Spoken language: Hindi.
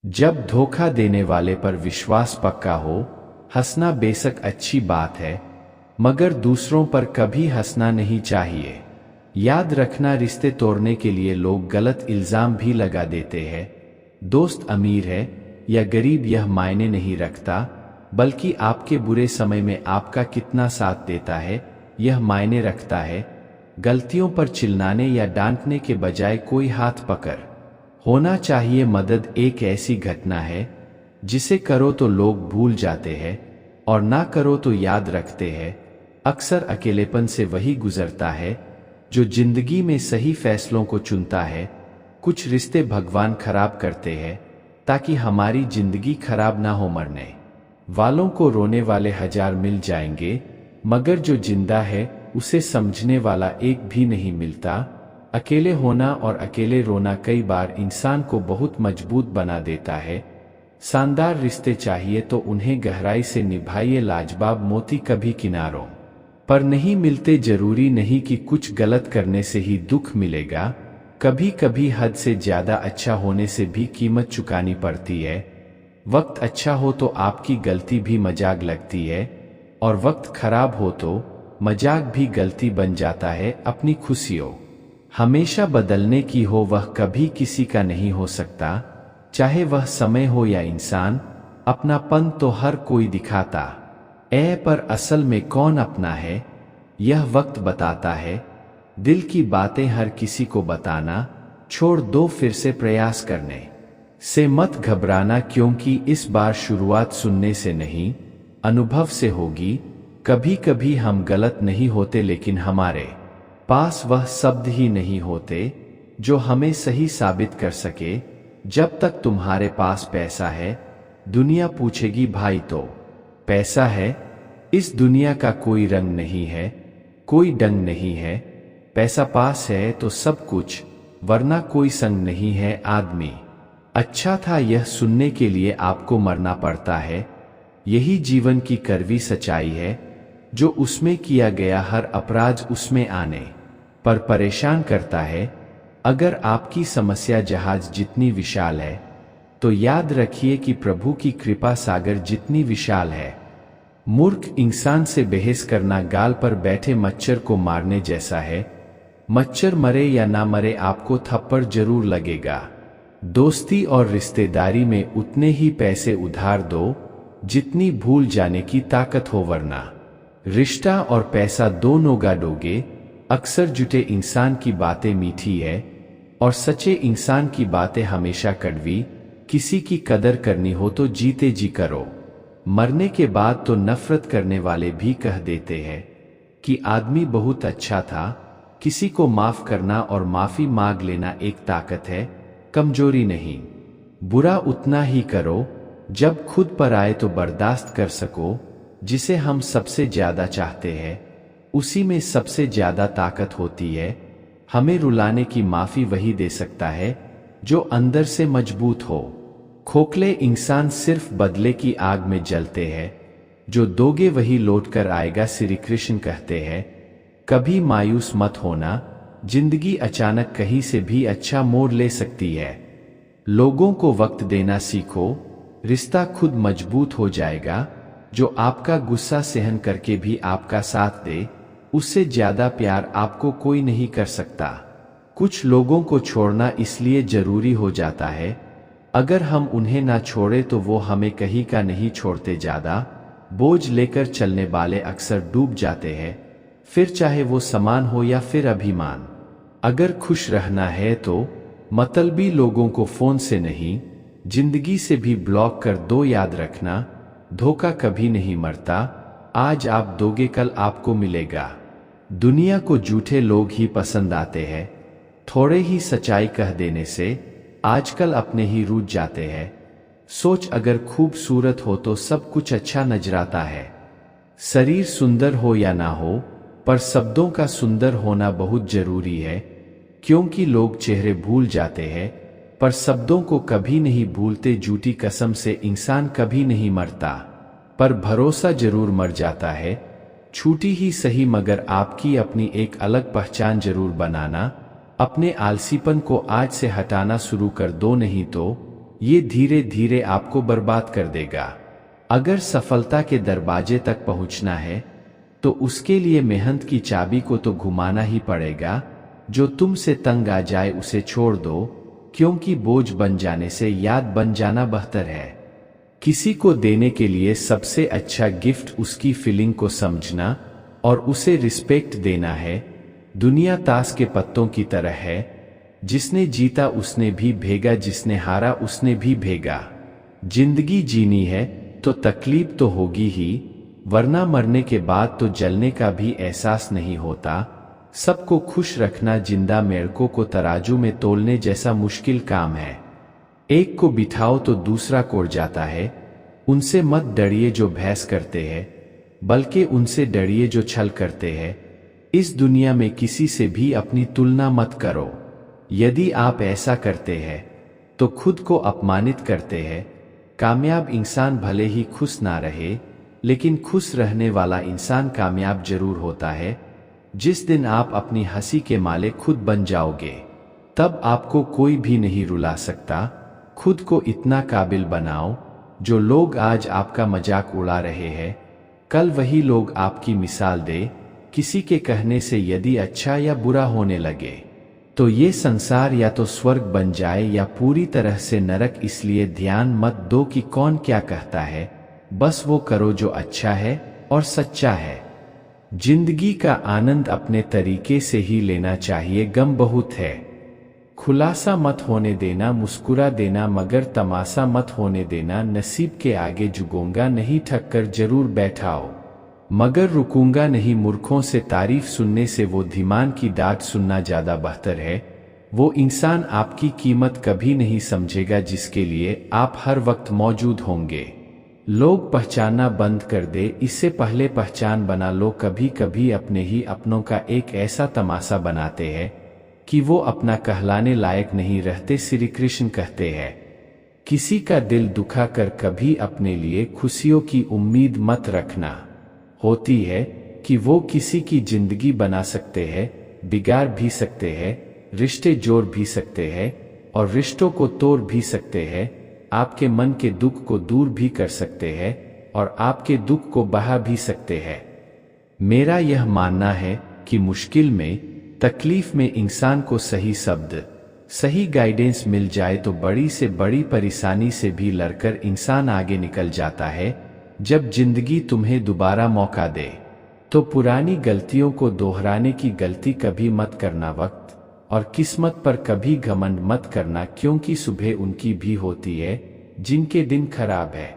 जब धोखा देने वाले पर विश्वास पक्का हो, हंसना बेशक अच्छी बात है, मगर दूसरों पर कभी हंसना नहीं चाहिए। याद रखना, रिश्ते तोड़ने के लिए लोग गलत इल्जाम भी लगा देते हैं। दोस्त अमीर है या गरीब यह मायने नहीं रखता, बल्कि आपके बुरे समय में आपका कितना साथ देता है यह मायने रखता है। गलतियों पर चिल्लाने या डांटने के बजाय कोई हाथ पकड़ होना चाहिए। मदद एक ऐसी घटना है जिसे करो तो लोग भूल जाते हैं और ना करो तो याद रखते हैं। अक्सर अकेलेपन से वही गुजरता है जो जिंदगी में सही फैसलों को चुनता है। कुछ रिश्ते भगवान खराब करते हैं ताकि हमारी जिंदगी खराब ना हो। मरने वालों को रोने वाले हजार मिल जाएंगे, मगर जो जिंदा है उसे समझने वाला एक भी नहीं मिलता। अकेले होना और अकेले रोना कई बार इंसान को बहुत मजबूत बना देता है। शानदार रिश्ते चाहिए तो उन्हें गहराई से निभाइए। लाजवाब मोती कभी किनारों पर नहीं मिलते। जरूरी नहीं कि कुछ गलत करने से ही दुख मिलेगा, कभी कभी हद से ज्यादा अच्छा होने से भी कीमत चुकानी पड़ती है। वक्त अच्छा हो तो आपकी गलती भी मजाक लगती है, और वक्त खराब हो तो मजाक भी गलती बन जाता है। अपनी खुशियों हमेशा बदलने की हो, वह कभी किसी का नहीं हो सकता, चाहे वह समय हो या इंसान। अपनापन तो हर कोई दिखाता पर असल में कौन अपना है यह वक्त बताता है। दिल की बातें हर किसी को बताना छोड़ दो, फिर से प्रयास करने से मत घबराना, क्योंकि इस बार शुरुआत सुनने से नहीं अनुभव से होगी। कभी कभी हम गलत नहीं होते, लेकिन हमारे पास वह शब्द ही नहीं होते जो हमें सही साबित कर सके। जब तक तुम्हारे पास पैसा है दुनिया पूछेगी भाई तो पैसा है। इस दुनिया का कोई रंग नहीं है, कोई डंग नहीं है। पैसा पास है तो सब कुछ, वरना कोई संग नहीं है। आदमी अच्छा था यह सुनने के लिए आपको मरना पड़ता है। यही जीवन की कड़वी सच्चाई है, जो उसमें किया गया हर अपराध उसमें आने पर परेशान करता है। अगर आपकी समस्या जहाज जितनी विशाल है, तो याद रखिए कि प्रभु की कृपा सागर जितनी विशाल है। मूर्ख इंसान से बहस करना गाल पर बैठे मच्छर को मारने जैसा है। मच्छर मरे या ना मरे, आपको थप्पड़ जरूर लगेगा। दोस्ती और रिश्तेदारी में उतने ही पैसे उधार दो जितनी भूल जाने की ताकत हो, वरना रिश्ता और पैसा दोनों गाड़ोगे। अक्सर जुटे इंसान की बातें मीठी है और सच्चे इंसान की बातें हमेशा कड़वी। किसी की कदर करनी हो तो जीते जी करो। मरने के बाद तो नफरत करने वाले भी कह देते हैं कि आदमी बहुत अच्छा था। किसी को माफ करना और माफी मांग लेना एक ताकत है, कमजोरी नहीं। बुरा उतना ही करो जब खुद पर आए तो बर्दाश्त कर सको। जिसे हम सबसे ज्यादा चाहते हैं उसी में सबसे ज्यादा ताकत होती है। हमें रुलाने की माफी वही दे सकता है जो अंदर से मजबूत हो। खोखले इंसान सिर्फ बदले की आग में जलते हैं, जो दोगे वही लौट कर आएगा। श्री कृष्ण कहते हैं कभी मायूस मत होना, जिंदगी अचानक कहीं से भी अच्छा मोड़ ले सकती है। लोगों को वक्त देना सीखो, रिश्ता खुद मजबूत हो जाएगा। जो आपका गुस्सा सहन करके भी आपका साथ दे, उससे ज्यादा प्यार आपको कोई नहीं कर सकता। कुछ लोगों को छोड़ना इसलिए जरूरी हो जाता है, अगर हम उन्हें ना छोड़े तो वो हमें कहीं का नहीं छोड़ते। ज्यादा बोझ लेकर चलने वाले अक्सर डूब जाते हैं, फिर चाहे वो सामान हो या फिर अभिमान। अगर खुश रहना है तो मतलबी लोगों को फोन से नहीं, जिंदगी से भी ब्लॉक कर दो। याद रखना, धोखा कभी नहीं मरता। आज आप दोगे कल आपको मिलेगा। दुनिया को झूठे लोग ही पसंद आते हैं, थोड़े ही सच्चाई कह देने से आजकल अपने ही रूठ जाते हैं। सोच, अगर खूबसूरत हो तो सब कुछ अच्छा नजर आता है। शरीर सुंदर हो या ना हो, पर शब्दों का सुंदर होना बहुत जरूरी है, क्योंकि लोग चेहरे भूल जाते हैं पर शब्दों को कभी नहीं भूलते। झूठी कसम से इंसान कभी नहीं मरता, पर भरोसा जरूर मर जाता है। छूटी ही सही, मगर आपकी अपनी एक अलग पहचान जरूर बनाना। अपने आलसीपन को आज से हटाना शुरू कर दो, नहीं तो ये धीरे धीरे आपको बर्बाद कर देगा। अगर सफलता के दरवाजे तक पहुंचना है तो उसके लिए मेहनत की चाबी को तो घुमाना ही पड़ेगा। जो तुमसे तंग आ जाए उसे छोड़ दो, क्योंकि बोझ बन जाने से याद बन जाना बेहतर है। किसी को देने के लिए सबसे अच्छा गिफ्ट उसकी फीलिंग को समझना और उसे रिस्पेक्ट देना है। दुनिया ताश के पत्तों की तरह है, जिसने जीता उसने भी भेगा, जिसने हारा उसने भी भेगा। जिंदगी जीनी है तो तकलीफ तो होगी ही, वरना मरने के बाद तो जलने का भी एहसास नहीं होता। सबको खुश रखना जिंदा मेढकों को तराजू में तोलने जैसा मुश्किल काम है। एक को बिठाओ तो दूसरा कोड़ जाता है। उनसे मत डरिए जो बहस करते हैं, बल्कि उनसे डरिए जो छल करते हैं। इस दुनिया में किसी से भी अपनी तुलना मत करो। यदि आप ऐसा करते हैं तो खुद को अपमानित करते हैं। कामयाब इंसान भले ही खुश ना रहे, लेकिन खुश रहने वाला इंसान कामयाब जरूर होता है। जिस दिन आप अपनी हंसी के मालिक खुद बन जाओगे, तब आपको कोई भी नहीं रुला सकता। खुद को इतना काबिल बनाओ, जो लोग आज आपका मजाक उड़ा रहे हैं, कल वही लोग आपकी मिसाल दे। किसी के कहने से यदि अच्छा या बुरा होने लगे, तो ये संसार या तो स्वर्ग बन जाए या पूरी तरह से नरक। इसलिए ध्यान मत दो कि कौन क्या कहता है, बस वो करो जो अच्छा है और सच्चा है। जिंदगी का आनंद अपने तरीके से ही लेना चाहिए। गम बहुत है, खुलासा मत होने देना। मुस्कुरा देना मगर तमाशा मत होने देना। नसीब के आगे झुकूंगा नहीं, ठक कर जरूर बैठाओ मगर रुकूंगा नहीं। मूर्खों से तारीफ सुनने से वो धीमान की डांट सुनना ज्यादा बेहतर है। वो इंसान आपकी कीमत कभी नहीं समझेगा जिसके लिए आप हर वक्त मौजूद होंगे। लोग पहचानना बंद कर दे, इससे पहले पहचान बना लो। कभी कभी अपने ही अपनों का एक ऐसा तमाशा बनाते हैं कि वो अपना कहलाने लायक नहीं रहते। श्री कृष्ण कहते हैं, किसी का दिल दुखा कर कभी अपने लिए खुशियों की उम्मीद मत रखना। होती है कि वो किसी की जिंदगी बना सकते हैं, बिगाड़ भी सकते हैं, रिश्ते जोड़ भी सकते हैं और रिश्तों को तोड़ भी सकते हैं। आपके मन के दुख को दूर भी कर सकते हैं और आपके दुख को बहा भी सकते हैं। मेरा यह मानना है कि मुश्किल में, तकलीफ में इंसान को सही शब्द, सही गाइडेंस मिल जाए तो बड़ी से बड़ी परेशानी से भी लड़कर इंसान आगे निकल जाता है। जब जिंदगी तुम्हें दोबारा मौका दे तो पुरानी गलतियों को दोहराने की गलती कभी मत करना। वक्त और किस्मत पर कभी घमंड मत करना, क्योंकि सुबह उनकी भी होती है जिनके दिन खराब है।